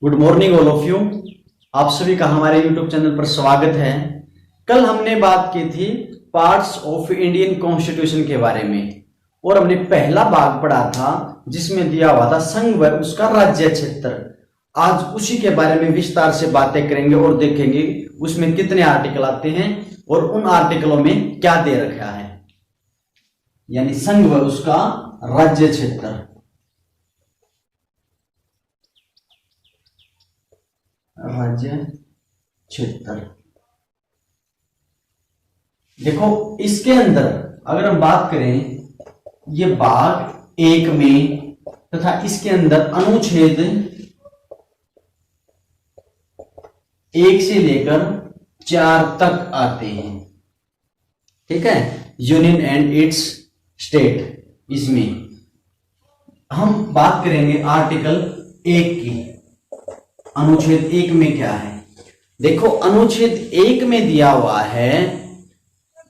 Good morning all of you. आप सभी का हमारे यूट्यूब चैनल पर स्वागत है। कल हमने बात की थी पार्ट्स ऑफ इंडियन कॉन्स्टिट्यूशन के बारे में और हमने पहला भाग पढ़ा था जिसमें दिया हुआ था संघ व उसका राज्य क्षेत्र। आज उसी के बारे में विस्तार से बातें करेंगे और देखेंगे उसमें कितने आर्टिकल आते हैं और उन आर्टिकलों में क्या दे रखा है, यानी संघ व उसका राज्य क्षेत्र। राज्य क्षेत्र देखो, इसके अंदर अगर हम बात करें ये भाग 1 में तथा इसके अंदर अनुच्छेद 1 से लेकर 4 तक आते हैं। ठीक है, यूनियन एंड इट्स स्टेट। इसमें हम बात करेंगे आर्टिकल 1 की। अनुच्छेद 1 में क्या है? देखो, अनुच्छेद 1 में दिया हुआ है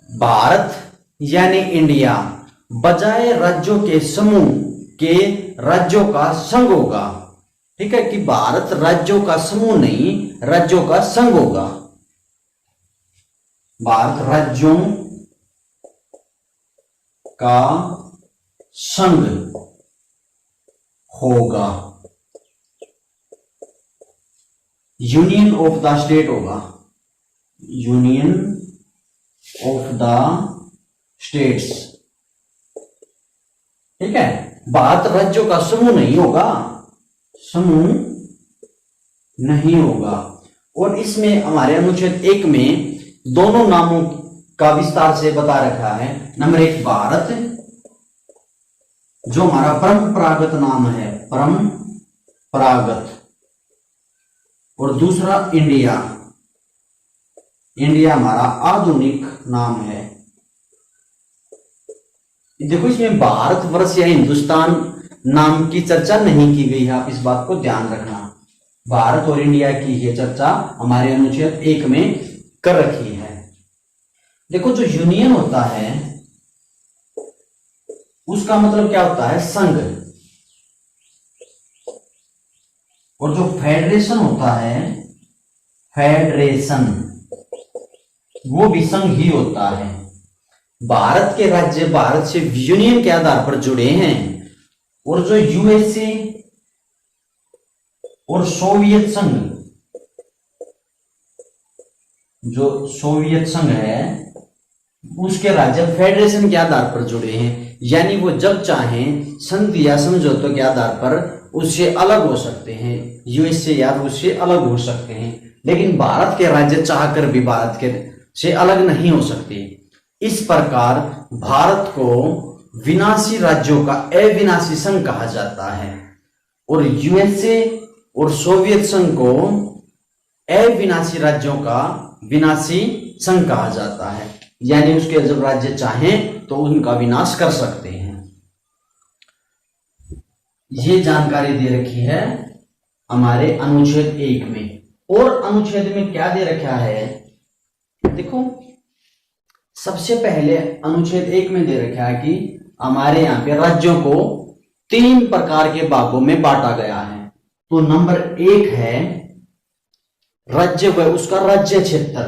भारत यानी इंडिया बजाय राज्यों के समूह के राज्यों का संघ होगा। ठीक है, कि भारत राज्यों का समूह नहीं, राज्यों का संघ होगा। भारत राज्यों का संघ होगा। यूनियन ऑफ द स्टेट होगा, यूनियन ऑफ द स्टेट्स। ठीक है, भारत राज्यों का समूह नहीं होगा, समूह नहीं होगा। और इसमें हमारे अनुच्छेद 1 में दोनों नामों का विस्तार से बता रखा है। नंबर 1 भारत, जो हमारा परंपरागत नाम है, परंपरागत। और दूसरा इंडिया, इंडिया हमारा आधुनिक नाम है। देखो, इसमें भारतवर्ष या हिंदुस्तान नाम की चर्चा नहीं की गई है, आप इस बात को ध्यान रखना। भारत और इंडिया की ये चर्चा हमारे अनुच्छेद 1 में कर रखी है। देखो, जो यूनियन होता है उसका मतलब क्या होता है? संघ। और जो फेडरेशन होता है, फेडरेशन, वो भी संघ ही होता है। भारत के राज्य भारत से यूनियन के आधार पर जुड़े हैं और जो यूएसए और सोवियत संघ, जो सोवियत संघ है उसके राज्य फेडरेशन के आधार पर जुड़े हैं, यानी वो जब चाहें संधि या समझौतों के आधार पर उससे अलग हो सकते हैं, यूएसए या रूस से अलग हो सकते हैं। लेकिन भारत के राज्य चाहकर भी भारत के से अलग नहीं हो सकते। इस प्रकार भारत को विनाशी राज्यों का अविनाशी संघ कहा जाता है और यूएसए और सोवियत संघ को अविनाशी राज्यों का विनाशी संघ कहा जाता है, यानी उसके जब राज्य चाहें तो उनका विनाश कर सकते हैं। ये जानकारी दे रखी है हमारे अनुच्छेद 1 में। और अनुच्छेद में क्या दे रखा है? देखो, सबसे पहले अनुच्छेद 1 में दे रखा है कि हमारे यहां पे राज्यों को 3 प्रकार के भागों में बांटा गया है। तो नंबर 1 है राज्य व उसका राज्य क्षेत्र।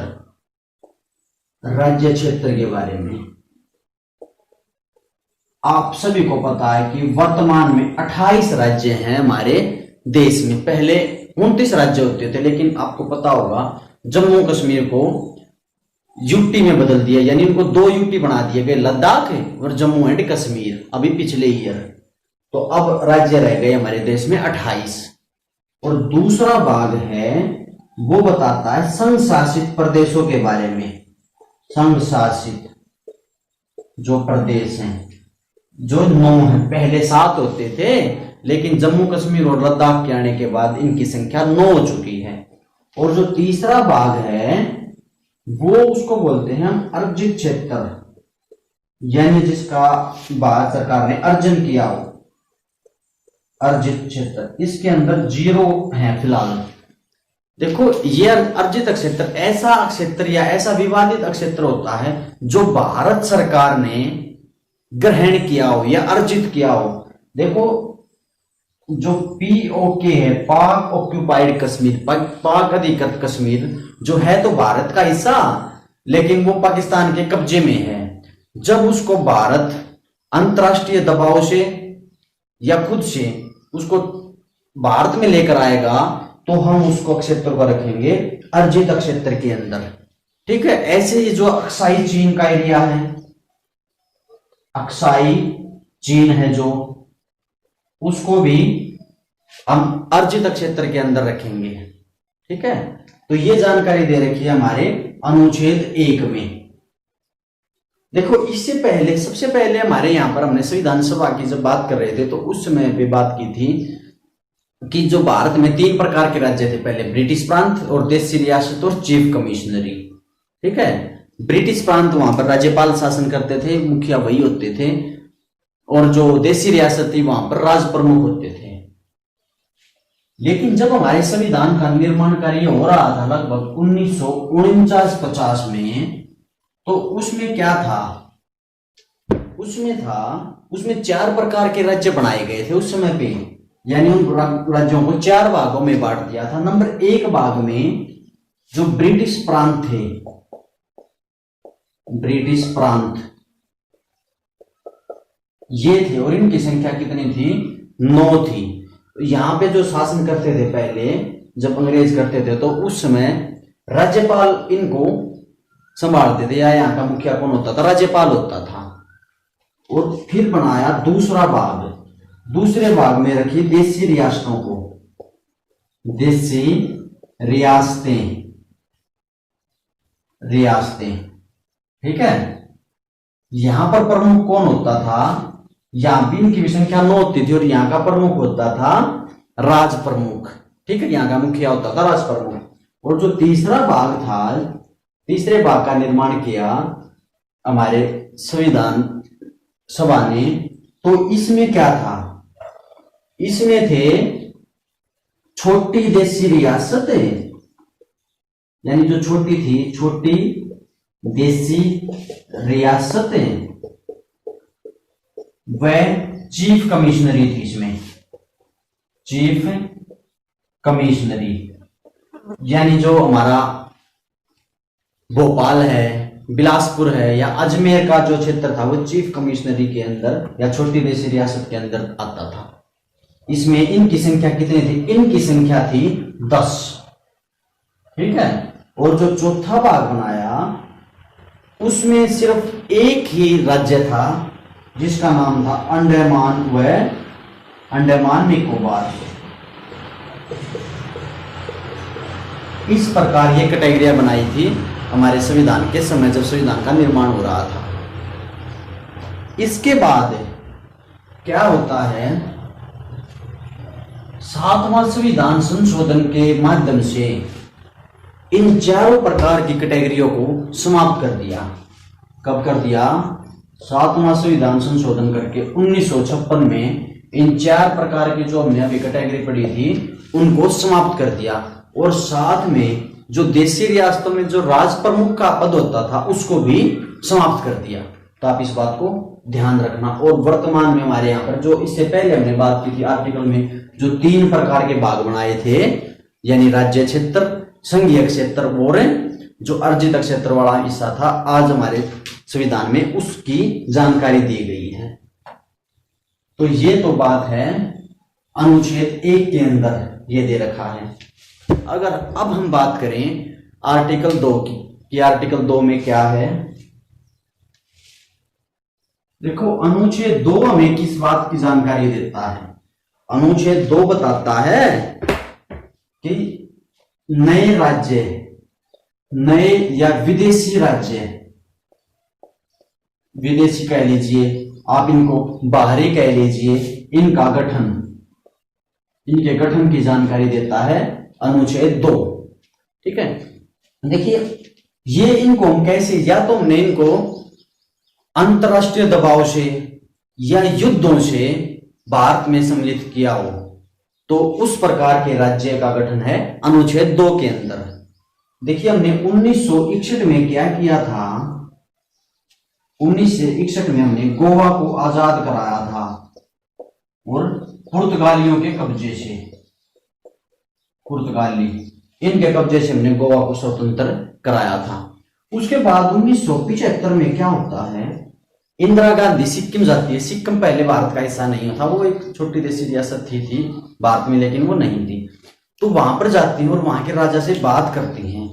राज्य क्षेत्र के बारे में आप सभी को पता है कि वर्तमान में 28 राज्य हैं हमारे देश में। पहले 29 राज्य होते थे, लेकिन आपको पता होगा जम्मू कश्मीर को यूटी में बदल दिया, यानी उनको 2 यूटी बना दिए गए, लद्दाख और जम्मू एंड कश्मीर, अभी पिछले ईयर। तो अब राज्य रह गए हमारे देश में 28। और दूसरा भाग है वो बताता है संघ शासित प्रदेशों के बारे में। संघ शासित जो प्रदेश हैं, जो 9 है, पहले 7 होते थे, लेकिन जम्मू कश्मीर और लद्दाख के आने के बाद इनकी संख्या 9 हो चुकी है। और जो तीसरा भाग है वो उसको बोलते हैं हम अर्जित क्षेत्र, यानी जिसका भारत सरकार ने अर्जन किया हो, अर्जित क्षेत्र। इसके अंदर 0 है फिलहाल। देखो, ये अर्जित क्षेत्र ऐसा क्षेत्र या ऐसा विवादित क्षेत्र होता है जो भारत सरकार ने ग्रहण किया हो या अर्जित किया हो। देखो, जो पीओके है, पाक ऑक्यूपाइड कश्मीर, पाक अधिकृत कश्मीर, जो है तो भारत का हिस्सा लेकिन वो पाकिस्तान के कब्जे में है। जब उसको भारत अंतरराष्ट्रीय दबाव से या खुद से उसको भारत में लेकर आएगा तो हम उसको क्षेत्र पर रखेंगे अर्जित क्षेत्र के अंदर। ठीक है, ऐसे ही जो अक्साई चीन का एरिया है, अक्साई चीन है जो, उसको भी हम अर्जित क्षेत्र के अंदर रखेंगे। ठीक है, तो ये जानकारी दे रखी है हमारे अनुच्छेद 1 में। देखो, इससे पहले सबसे पहले हमारे यहाँ पर हमने संविधान सभा की जब बात कर रहे थे तो उस समय पे बात की थी कि जो भारत में 3 प्रकार के राज्य थे, पहले ब्रिटिश प्रांत और देशी रियासत और चीफ कमिश्नरी। ठीक है, ब्रिटिश प्रांत वहां पर राज्यपाल शासन करते थे, मुखिया वही होते थे, और जो देशी रियासत थी वहां पर राज प्रमुख होते थे। लेकिन जब हमारे संविधान का निर्माण कार्य हो रहा था लगभग 1949-50 में, तो उसमें क्या था, उसमें 4 प्रकार के राज्य बनाए गए थे उस समय पे, यानी उन राज्यों को 4 भागों में बांट दिया था। नंबर 1 भाग में जो ब्रिटिश प्रांत थे, ब्रिटिश प्रांत ये थे, और इनकी संख्या कितनी थी, 9 थी। यहां पे जो शासन करते थे पहले, जब अंग्रेज करते थे तो उस समय राज्यपाल इनको संभालते थे, या यहाँ का मुखिया कौन होता था, राज्यपाल होता था। और फिर बनाया दूसरा भाग, दूसरे भाग में रखी देशी रियासतों को, देशी रियासतें। ठीक है, यहां पर प्रमुख कौन होता था, यहां भी इनकी भी संख्या 9 होती थी, और यहां का प्रमुख होता था राज प्रमुख। ठीक है, यहां का मुखिया होता था राज प्रमुख। और जो तीसरा भाग था, तीसरे भाग का निर्माण किया हमारे संविधान सभा ने, तो इसमें क्या था, इसमें थे छोटी देशी रियासतें, यानी जो छोटी थी, छोटी देशी रियासतें, वह चीफ कमिश्नरी थी। इसमें चीफ कमिश्नरी यानी जो हमारा भोपाल है, बिलासपुर है, या अजमेर का जो क्षेत्र था वो चीफ कमिश्नरी के अंदर या छोटी देशी रियासत के अंदर आता था। इसमें इनकी संख्या कितनी थी, इनकी संख्या थी 10। ठीक है, और जो चौथा भाग बनाया उसमें सिर्फ एक ही राज्य था जिसका नाम था अंडमान निकोबार। इस प्रकार ये कैटेगरियां बनाई थी हमारे संविधान के समय, जब संविधान का निर्माण हो रहा था। इसके बाद क्या होता है, 7वां संविधान संशोधन के माध्यम से इन चारों प्रकार की कैटेगरियों को समाप्त कर दिया। कब कर दिया, 7वां संविधान संशोधन करके 1956 में इन 4 प्रकार की जो हमने अभी कैटेगरी पढ़ी थी उनको समाप्त कर दिया, और साथ में जो देशी रियासतों में जो राज प्रमुख का पद होता था उसको भी समाप्त कर दिया। तो आप इस बात को ध्यान रखना। और वर्तमान में हमारे यहाँ पर जो इससे पहले हमने बात की थी आर्टिकल में, जो 3 प्रकार के भाग बनाए थे, यानी राज्य क्षेत्र, संघीय क्षेत्र और जो अर्जित क्षेत्र वाला हिस्सा था, आज हमारे संविधान में उसकी जानकारी दी गई है। तो ये तो बात है अनुच्छेद 1 के अंदर ये दे रखा है। अगर अब हम बात करें आर्टिकल 2 की, कि आर्टिकल 2 में क्या है। देखो, अनुच्छेद 2 हमें किस बात की जानकारी देता है, अनुच्छेद 2 बताता है कि नए राज्य, नए या विदेशी राज्य, विदेशी कह लीजिए आप, इनको बाहरी कह लीजिए, इनका गठन, इनके गठन की जानकारी देता है अनुच्छेद 2। ठीक है, देखिए ये इनको हम कैसे, या तो हमने इनको अंतरराष्ट्रीय दबाव से या युद्धों से भारत में सम्मिलित किया हो तो उस प्रकार के राज्य का गठन है अनुच्छेद 2 के अंदर। देखिए हमने 1961 में क्या किया था, 1961 में हमने गोवा को आजाद कराया था, और पुर्तगालियों के कब्जे से, पुर्तगाली इनके कब्जे से हमने गोवा को स्वतंत्र कराया था। उसके बाद 1975 में क्या होता है, इंदिरा गांधी सिक्किम जाती है। सिक्किम पहले भारत का हिस्सा नहीं था, वो एक छोटी देशी रियासत थी भारत में, लेकिन वो नहीं थी। तो वहां पर जाती है और वहां के राजा से बात करती हैं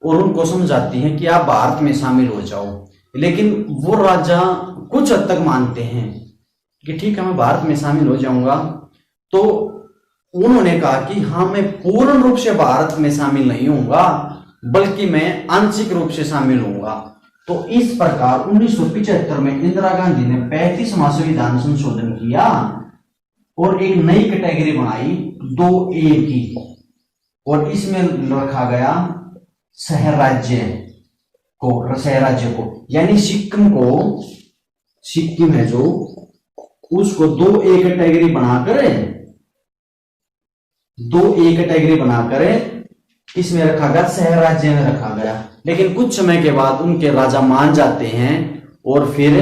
और उनको समझाती हैं कि आप भारत में शामिल हो जाओ। लेकिन वो राजा कुछ हद तक मानते हैं कि ठीक है मैं भारत में शामिल हो जाऊंगा। तो उन्होंने कहा कि हाँ मैं पूर्ण रूप से भारत में शामिल नहीं होऊंगा, बल्कि मैं आंशिक रूप से शामिल होऊंगा। तो इस प्रकार 1975 में इंदिरा गांधी ने 35वां संविधान संशोधन किया और एक नई कैटेगरी बनाई 2A की, और इसमें रखा गया शहर राज्य को, यानी सिक्किम को, सिक्किम है जो, उसको 2A कैटेगरी बनाकर इसमें रखा गया, शहर राज्य में रखा गया। लेकिन कुछ समय के बाद उनके राजा मान जाते हैं और फिर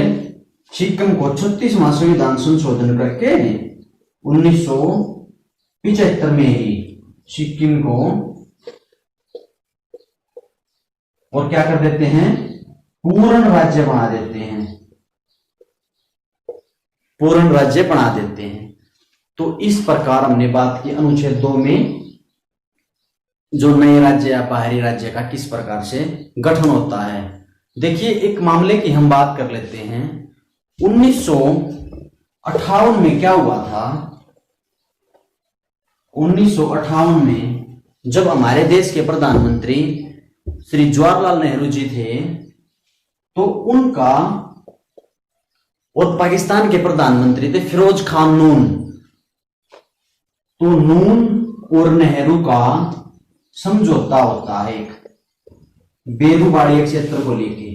सिक्किम को 36वां संविधान संशोधन करके 1975 में ही सिक्किम को और क्या कर देते हैं, पूर्ण राज्य बना देते हैं, पूर्ण राज्य बना देते हैं। तो इस प्रकार हमने बात की अनुच्छेद 2 में जो नए राज्य या बाहरी राज्य का किस प्रकार से गठन होता है। देखिए एक मामले की हम बात कर लेते हैं। 1958 में क्या हुआ था, 1958 में जब हमारे देश के प्रधानमंत्री श्री जवाहरलाल नेहरू जी थे, तो उनका और पाकिस्तान के प्रधानमंत्री थे फिरोज खान नून। तो नून और नेहरू का समझौता होता है एक बेरूबाड़ी क्षेत्र को लेके,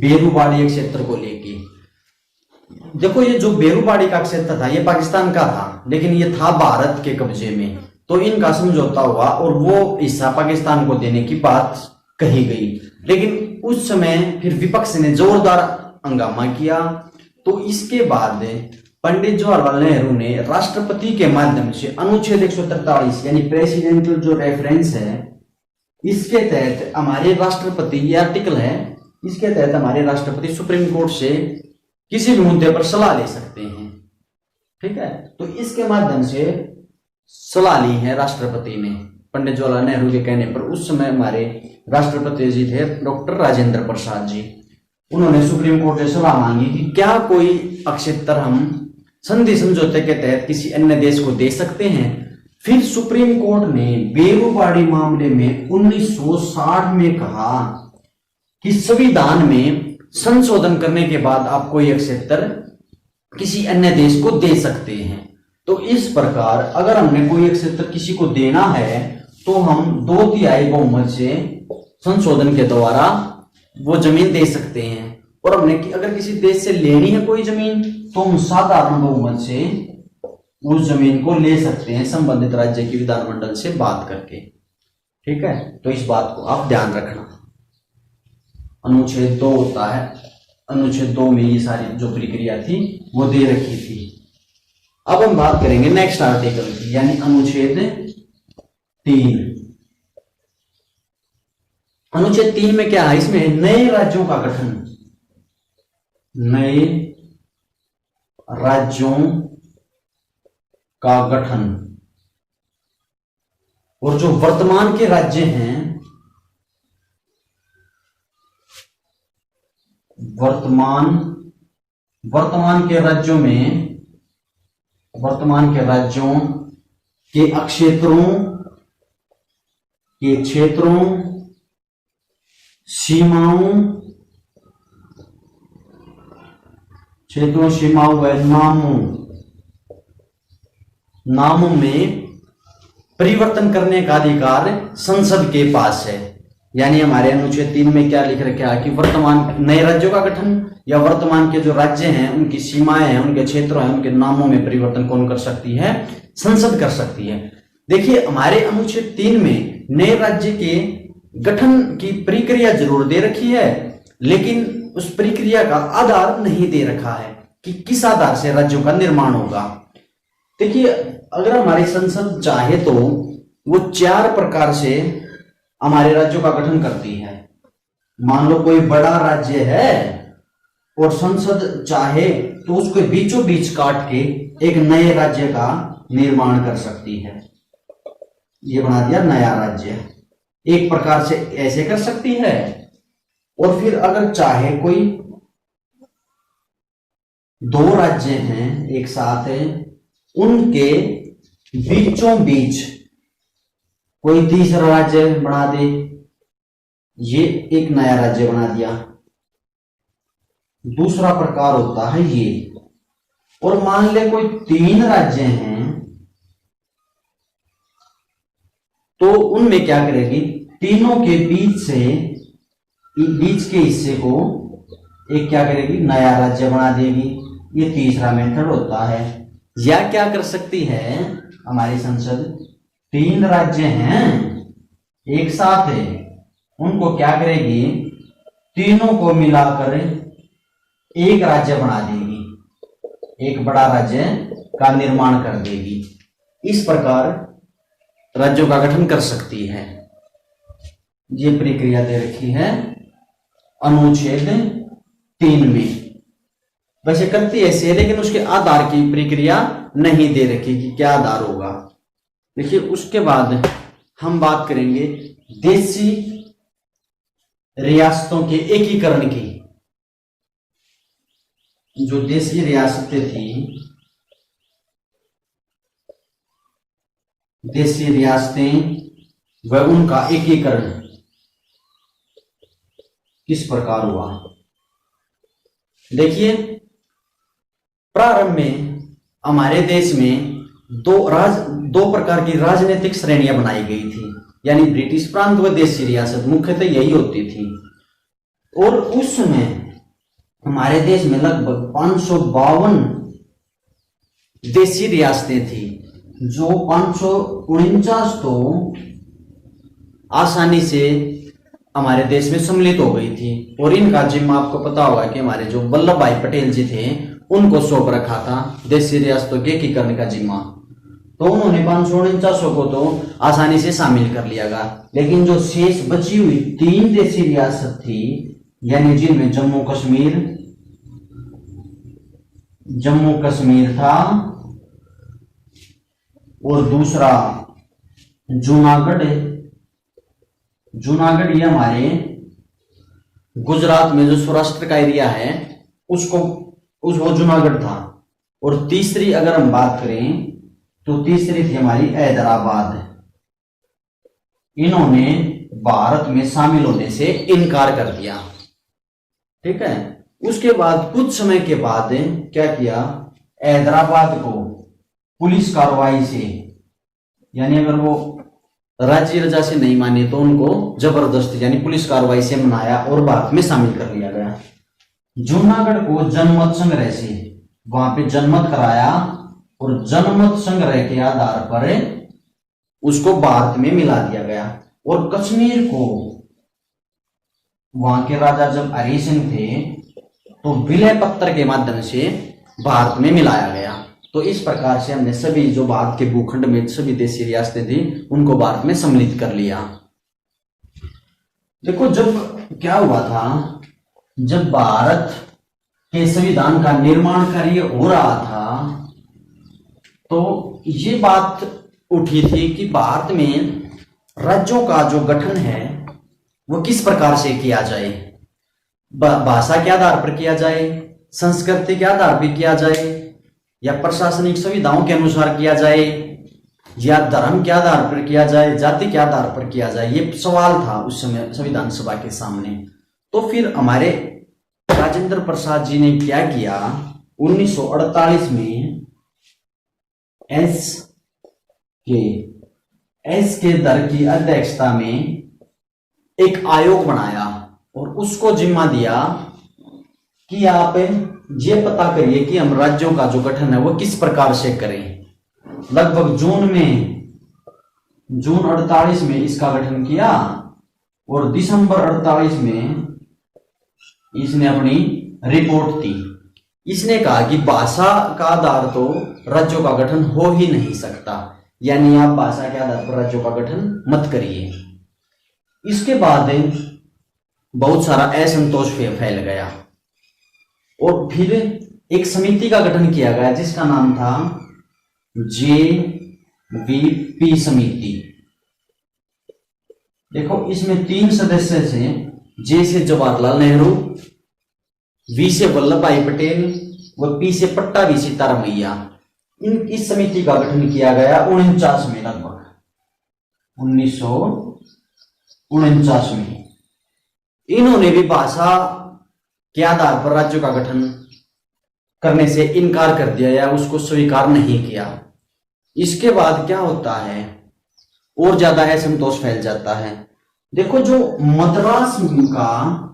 बेरूबाड़ी क्षेत्र को लेके। देखो ये जो बेरूबाड़ी का क्षेत्र था ये पाकिस्तान का था, लेकिन ये था भारत के कब्जे में। तो इनका समझौता हुआ और वो हिस्सा पाकिस्तान को देने की बात कही गई। लेकिन उस समय फिर विपक्ष ने जोरदार हंगामा किया। तो इसके बाद पंडित जवाहरलाल नेहरू ने राष्ट्रपति के माध्यम से अनुच्छेद 143 यानी प्रेसिडेंशियल जो रेफरेंस है, इसके तहत हमारे राष्ट्रपति, ये आर्टिकल है, इसके तहत हमारे राष्ट्रपति सुप्रीम कोर्ट से किसी भी मुद्दे पर सलाह ले सकते हैं। ठीक है, तो इसके माध्यम से सलाह ली है राष्ट्रपति ने पंडित जवाहरलाल नेहरू के कहने पर। उस समय हमारे राष्ट्रपति जी थे डॉक्टर राजेंद्र प्रसाद जी। उन्होंने सुप्रीम कोर्ट से सलाह मांगी कि क्या कोई अक्षेत्र हम संधि समझौते के तहत किसी अन्य देश को दे सकते हैं। फिर सुप्रीम कोर्ट ने बेरूबाड़ी मामले में 1960 में कहा कि संविधान में संशोधन करने के बाद आप कोई क्षेत्र किसी अन्य देश को दे सकते हैं। तो इस प्रकार अगर हमने कोई क्षेत्र किसी को देना है तो हम 2/3 बहुमत से संशोधन के द्वारा वो जमीन दे सकते हैं। और हमने अगर किसी देश से लेनी है कोई जमीन तो हम साधारण बहुमत से उस जमीन को ले सकते हैं संबंधित राज्य की विधानमंडल से बात करके। ठीक है, तो इस बात को आप ध्यान रखना। अनुच्छेद 2 होता है, अनुच्छेद 2 में ये सारी जो प्रक्रिया थी वो दे रखी थी। अब हम बात करेंगे नेक्स्ट आर्टिकल की, यानी अनुच्छेद 3। अनुच्छेद 3 में क्या है, इसमें नए राज्यों का गठन, नए राज्यों का गठन। और जो वर्तमान के राज्य हैं, वर्तमान के राज्यों में, वर्तमान के राज्यों के क्षेत्रों सीमाओं व नामों में परिवर्तन करने का अधिकार संसद के पास है। यानी हमारे अनुच्छेद 3 में क्या लिख रखा है कि वर्तमान नए राज्यों का गठन या वर्तमान के जो राज्य हैं उनकी सीमाएं हैं, उनके क्षेत्र हैं, उनके नामों में परिवर्तन कौन कर सकती है, संसद कर सकती है। देखिए हमारे अनुच्छेद 3 में नए राज्य के गठन की प्रक्रिया जरूर दे रखी है, लेकिन उस प्रक्रिया का आधार नहीं दे रखा है कि किस आधार से राज्यों का निर्माण होगा। देखिए, अगर हमारी संसद चाहे तो वो 4 प्रकार से हमारे राज्यों का गठन करती है। मान लो कोई बड़ा राज्य है और संसद चाहे तो उसको बीचों बीच काट के एक नए राज्य का निर्माण कर सकती है। ये बना दिया नया राज्य, एक प्रकार से ऐसे कर सकती है। और फिर अगर चाहे कोई 2 राज्य हैं एक साथ है, उनके बीचों बीच कोई तीसरा राज्य बना दे, ये एक नया राज्य बना दिया। दूसरा प्रकार होता है ये। और मान ले कोई 3 राज्य हैं तो उनमें क्या करेगी, तीनों के बीच के हिस्से को एक क्या करेगी, नया राज्य बना देगी। ये तीसरा मेथड होता है। या क्या कर सकती है हमारी संसद, 3 राज्य हैं एक साथ है, उनको क्या करेगी, तीनों को मिलाकर एक राज्य बना देगी, एक बड़ा राज्य का निर्माण कर देगी। इस प्रकार राज्यों का गठन कर सकती है। ये प्रक्रिया दे रखी है अनुच्छेद 3 में। वैसे करती ऐसे है लेकिन उसके आधार की प्रक्रिया नहीं दे रखी कि क्या आधार होगा। देखिए, उसके बाद हम बात करेंगे देशी रियासतों के एकीकरण की। जो देशी रियासतें थी, देशी रियासतें व उनका एकीकरण किस प्रकार हुआ। देखिए, प्रारंभ में हमारे देश में दो प्रकार की राजनीतिक श्रेणियां बनाई गई थी, यानी ब्रिटिश प्रांत व देशी रियासत, मुख्यतः यही होती थी। और उस समय हमारे देश में लगभग 552 देशी रियासतें थी, जो 549 तो आसानी से हमारे देश में सम्मिलित हो गई थी। और इनका जिम्मा आपको पता होगा कि हमारे जो वल्लभ भाई पटेल जी थे उनको सौंप रखा था देशी रियासतों के एकीकरण का जिम्मा। तो उन्होंने 549 को तो आसानी से शामिल कर लिया गया। लेकिन जो शेष बची हुई 3 देशी रियासत थी, यानी जिनमें जम्मू कश्मीर था और दूसरा जूनागढ़ ये हमारे गुजरात में जो सौराष्ट्र का एरिया है वो जूनागढ़ था। और तीसरी अगर हम बात करें तो तीसरी थी हमारी हैदराबाद। इन्होंने भारत में शामिल होने से इनकार कर दिया। ठीक है, उसके बाद कुछ समय के बाद क्या किया, हैदराबाद को पुलिस कार्रवाई से, यानी अगर वो राज्य रजा से नहीं माने तो उनको जबरदस्ती यानी पुलिस कार्रवाई से मनाया और भारत में शामिल कर लिया गया। जूनागढ़ को जनमत संग्रह से वहां पे जनमत कराया और जनमत संग्रह के आधार पर उसको भारत में मिला दिया गया। और कश्मीर को वहां के राजा जब हरि सिंह थे तो विलय पत्र के माध्यम से भारत में मिलाया गया। तो इस प्रकार से हमने सभी जो भारत के भूखंड में सभी देशी रियासतें थी उनको भारत में सम्मिलित कर लिया। देखो, जब क्या हुआ था, जब भारत के संविधान का निर्माण कार्य हो रहा था तो ये बात उठी थी कि भारत में राज्यों का जो गठन है वो किस प्रकार से किया जाए, भाषा के आधार पर किया जाए, संस्कृति के आधार पर किया जाए, या प्रशासनिक सुविधाओं के अनुसार किया जाए, या धर्म के आधार पर किया जाए, जाति के आधार पर किया जाए। ये सवाल था उस समय संविधान सभा के सामने। तो फिर हमारे राजेंद्र प्रसाद जी ने क्या किया, 1948 में एस के दर की अध्यक्षता में एक आयोग बनाया और उसको जिम्मा दिया कि आप ये पता करिए कि हम राज्यों का जो गठन है वो किस प्रकार से करें। लगभग जून 48 में इसका गठन किया और दिसंबर 48 में इसने अपनी रिपोर्ट दी। इसने कहा कि भाषा का आधार तो राज्यों का गठन हो ही नहीं सकता, यानी आप भाषा के आधार पर राज्यों का गठन मत करिए। इसके बाद बहुत सारा असंतोष फैल गया और फिर एक समिति का गठन किया गया जिसका नाम था JVP समिति। देखो इसमें 3 सदस्य थे, जे से जवाहरलाल नेहरू, वी से वल्लभ भाई पटेल व पी से पट्टाभी सीतारामैया। इस समिति का गठन किया गया 49 में, लगभग 1949 में। इन्होंने भी भाषा के आधार पर राज्यों का गठन करने से इनकार कर दिया या उसको स्वीकार नहीं किया। इसके बाद क्या होता है, और ज्यादा असंतोष फैल जाता है। देखो जो मद्रास का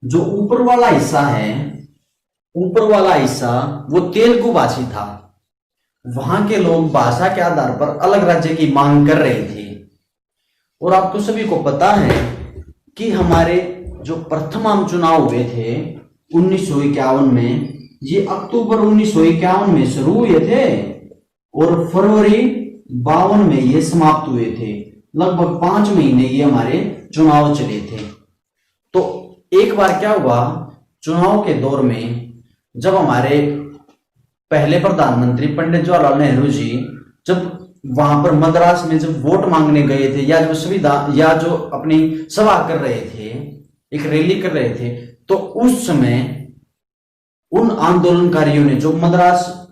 जो ऊपर वाला हिस्सा है, ऊपर वाला हिस्सा वो तेलुगु भाषी था। वहां के लोग भाषा के आधार पर अलग राज्य की मांग कर रहे थे। और आपको सभी को पता है कि हमारे जो प्रथम आम चुनाव हुए थे 1951 में, ये अक्टूबर 1951 में शुरू हुए थे और फरवरी 52 में ये समाप्त हुए थे। लगभग 5 महीने ये हमारे चुनाव चले थे। तो एक बार क्या हुआ, चुनाव के दौर में जब हमारे पहले प्रधानमंत्री पंडित जवाहरलाल नेहरू जी जब वहां पर मद्रास में जब वोट मांगने गए थे या जो सुविधा या जो अपनी सभा कर रहे थे, एक रैली कर रहे थे, तो उस समय उन आंदोलनकारियों ने जो मद्रास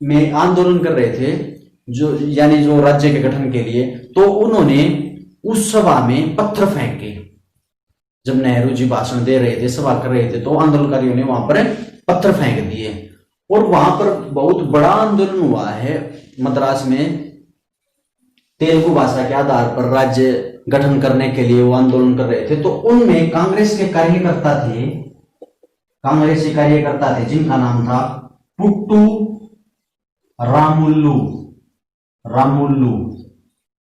में आंदोलन कर रहे थे, जो यानी जो राज्य के गठन के लिए, तो उन्होंने उस सभा में पत्थर फेंके। जब नेहरू जी भाषण दे रहे थे, सभा कर रहे थे, तो आंदोलनकारियों ने वहां पर पत्थर फेंक दिए और वहां पर बहुत बड़ा आंदोलन हुआ है मद्रास में। तेलुगु भाषा के आधार पर राज्य गठन करने के लिए वो आंदोलन कर रहे थे। तो उनमें कांग्रेस के कार्यकर्ता थे, कांग्रेसी कार्यकर्ता थे जिनका नाम था पुट्टू रामुल्लू।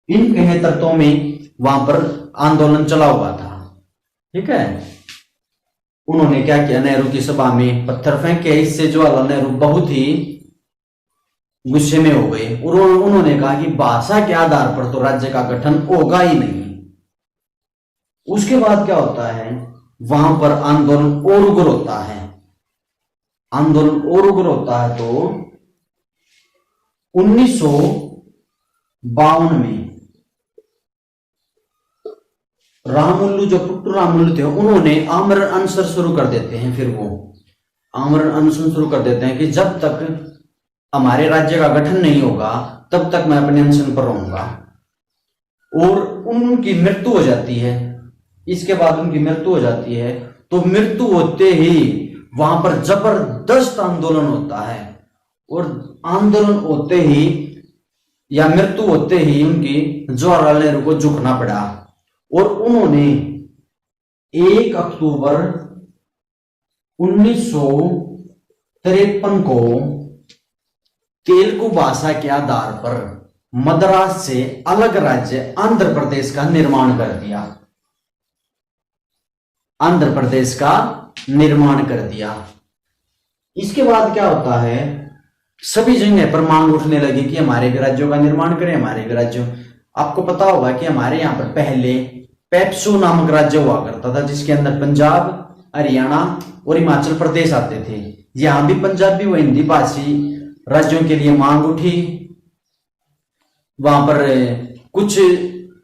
इनके नेतृत्व में वहां पर आंदोलन चला हुआ था। ठीक है, उन्होंने क्या किया, नेहरू की सभा में पत्थर फेंके। इससे जवाहरलाल नेहरू बहुत ही गुस्से में हो गए और उन्होंने कहा कि भाषा के आधार पर तो राज्य का गठन होगा ही नहीं। उसके बाद क्या होता है, वहां पर आंदोलन और उग्र होता है। आंदोलन और उग्र होता है तो 1952 में रामुल्लू, जो पुट्टू रामुल्लू थे, उन्होंने आमरण अनशन शुरू कर देते हैं। फिर वो आमरण अनशन शुरू कर देते हैं कि जब तक हमारे राज्य का गठन नहीं होगा तब तक मैं अपने अनशन पर रहूंगा। और उनकी मृत्यु हो जाती है। इसके बाद उनकी मृत्यु हो जाती है, तो मृत्यु होते ही वहां पर जबरदस्त आंदोलन होता है और आंदोलन होते ही या मृत्यु होते ही उनकी जवाहरलाल नेहरू को झुकना पड़ा और उन्होंने 1 अक्टूबर 1953 को तेलुगु भाषा के आधार पर मद्रास से अलग राज्य आंध्र प्रदेश का निर्माण कर दिया। आंध्र प्रदेश का निर्माण कर दिया। इसके बाद क्या होता है, सभी जगह पर मांग उठने लगी कि हमारे भी राज्यों का निर्माण करें, हमारे भी राज्यों। आपको पता होगा कि हमारे यहाँ पर पहले पेप्सू नामक राज्य हुआ करता था जिसके अंदर पंजाब, हरियाणा और हिमाचल प्रदेश आते थे। यहां भी पंजाबी व हिंदी भाषी राज्यों के लिए मांग उठी। वहां पर कुछ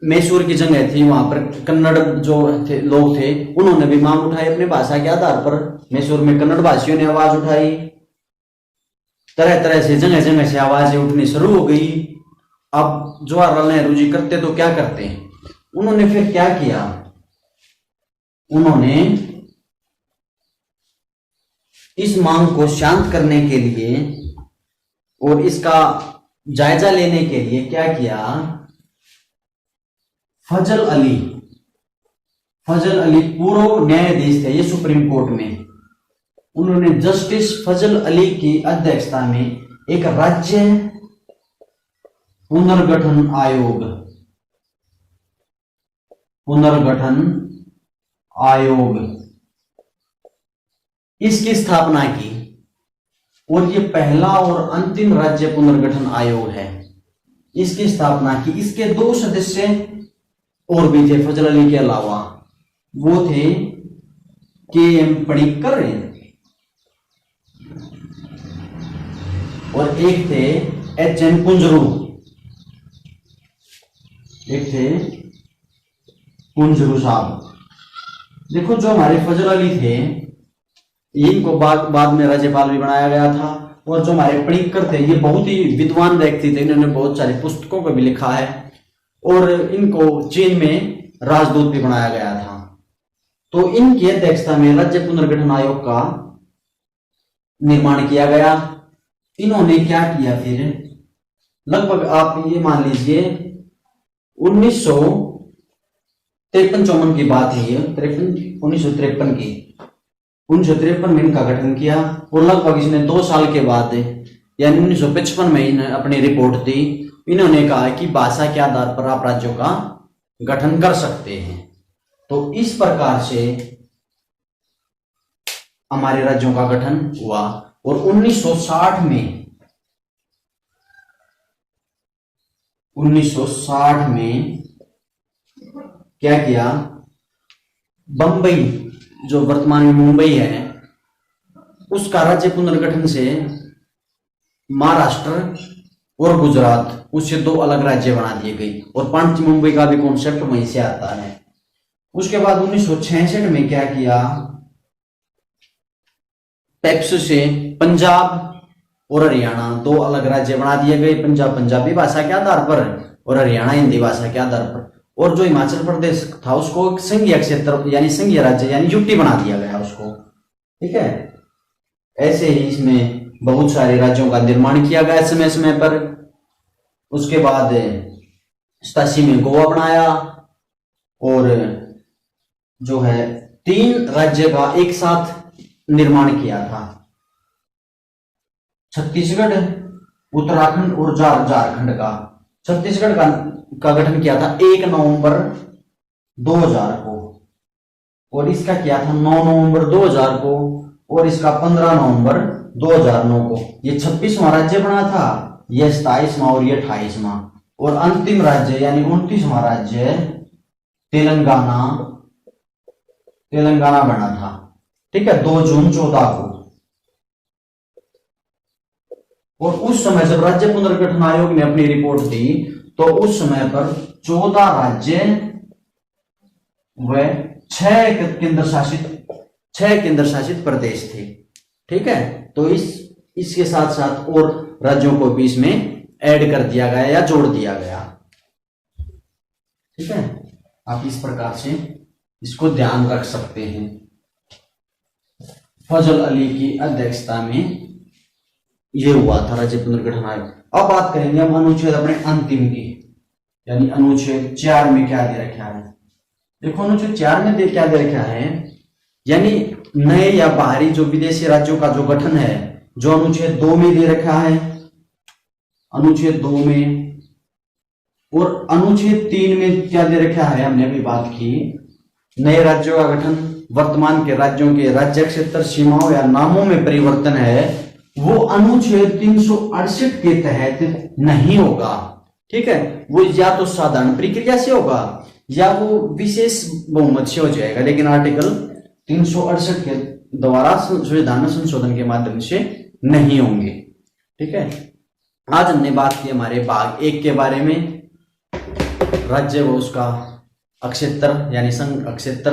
मैसूर की जगह थी, वहां पर कन्नड़ जो थे लोग थे, उन्होंने भी मांग उठाई अपनी भाषा के आधार पर। मैसूर में कन्नड़ भाषियों ने आवाज उठाई। तरह तरह से जगह जगह से आवाजें उठनी शुरू हो गई। अब जवाहरलाल नेहरू जी करते तो क्या करते, उन्होंने फिर क्या किया, उन्होंने इस मांग को शांत करने के लिए और इसका जायजा लेने के लिए क्या किया, फजल अली पूर्व न्यायाधीश थे ये सुप्रीम कोर्ट में। उन्होंने जस्टिस फजल अली की अध्यक्षता में एक राज्य पुनर्गठन आयोग इसकी स्थापना की और ये पहला और अंतिम राज्य पुनर्गठन आयोग है, इसकी स्थापना की। इसके 2 सदस्य और भी थे फजल अली के अलावा, वो थे के.एम. पडिक्कर और एक थे H.N. कुंजरू, एक थे कुंजरू साहब। देखो जो हमारे फजल अली थे इनको बाद में राज्यपाल भी बनाया गया था, और जो हमारे पडिक्कर थे ये बहुत ही विद्वान व्यक्ति थे, इन्होंने बहुत सारी पुस्तकों को भी लिखा है और इनको चीन में राजदूत भी बनाया गया था। तो इनकी अध्यक्षता में राज्य पुनर्गठन आयोग का निर्माण किया गया। इन्होंने क्या किया फिर, लगभग आप ये मान लीजिए 1953-54 की बात है, ये 1953 की, 1953 में इनका गठन किया और लगभग इसने 2 साल के बाद यानी 1955 में इन्हें अपनी रिपोर्ट दी। इन्होंने कहा कि भाषा के आधार पर आप राज्यों का गठन कर सकते हैं। तो इस प्रकार से हमारे राज्यों का गठन हुआ और 1960 में क्या किया, बंबई जो वर्तमान में मुंबई है उसका राज्य पुनर्गठन से महाराष्ट्र और गुजरात उससे 2 अलग राज्य बना दिए गए और पंच मुंबई का भी कॉन्सेप्ट वहीं से आता है। उसके बाद 1966 में क्या किया, पैक्स से पंजाब और हरियाणा 2 अलग राज्य बना दिए गए, पंजाब पंजाबी भाषा के आधार पर और हरियाणा हिंदी भाषा के आधार पर। और जो हिमाचल प्रदेश था उसको संघीय क्षेत्र यानी संघीय राज्य यानी यूटी बना दिया गया उसको, ठीक है। ऐसे ही इसमें बहुत सारे राज्यों का निर्माण किया गया समय समय पर। उसके बाद 87 में गोवा बनाया और जो है 3 राज्य का एक साथ निर्माण किया था, छत्तीसगढ़, उत्तराखंड और झारखंड का। छत्तीसगढ़ का गठन किया था 1 नवंबर 2000 को और इसका किया था 9 नवंबर 2000 को और इसका 15 नवंबर 2009 को। ये 26वां राज्य बना था, ये 27वां और ये 28वां। और अंतिम राज्य यानी 29वां राज्य तेलंगाना बना था, ठीक है, 2 जून 14 को। और उस समय जब राज्य पुनर्गठन आयोग ने अपनी रिपोर्ट दी तो उस समय पर 14 राज्य व 6 केंद्र शासित प्रदेश थे, ठीक है। तो इसके साथ साथ और राज्यों को भी इसमें ऐड कर दिया गया या जोड़ दिया गया, ठीक है। आप इस प्रकार से इसको ध्यान रख सकते हैं। फजल अली की अध्यक्षता में ये हुआ था राज्य पुनर्गठन आयोग। अब बात करेंगे हम अनुच्छेद अपने अंतिम की, यानी अनुच्छेद 4 में क्या दे रखा है। देखो अनुच्छेद 4 में क्या दे रखा है, यानी नए या बाहरी जो विदेशी राज्यों का जो गठन है जो अनुच्छेद 2 में दे रखा है, अनुच्छेद 2 में। और अनुच्छेद 3 में क्या दे रखा है, हमने अभी बात की, नए राज्यों का गठन, वर्तमान के राज्यों के राज्य क्षेत्र सीमाओं या नामों में परिवर्तन है वो अनुच्छेद 368 के तहत नहीं होगा, ठीक है। वो या तो साधारण प्रक्रिया से होगा या वो विशेष बहुमत से हो जाएगा, लेकिन आर्टिकल 368 के द्वारा संविधान संशोधन के माध्यम से नहीं होंगे, ठीक है। आज हमने बात की हमारे भाग 1 के बारे में, राज्य व उसका अक्षेत्र यानी संघ अक्षेत्र,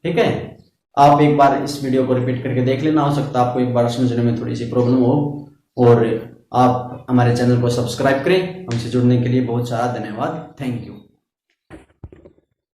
ठीक है। आप एक बार इस वीडियो को रिपीट करके देख लेना, हो सकता है आपको एक बार समझने में थोड़ी सी प्रॉब्लम हो। और आप हमारे चैनल को सब्सक्राइब करें। हमसे जुड़ने के लिए बहुत सारा धन्यवाद। Thank you.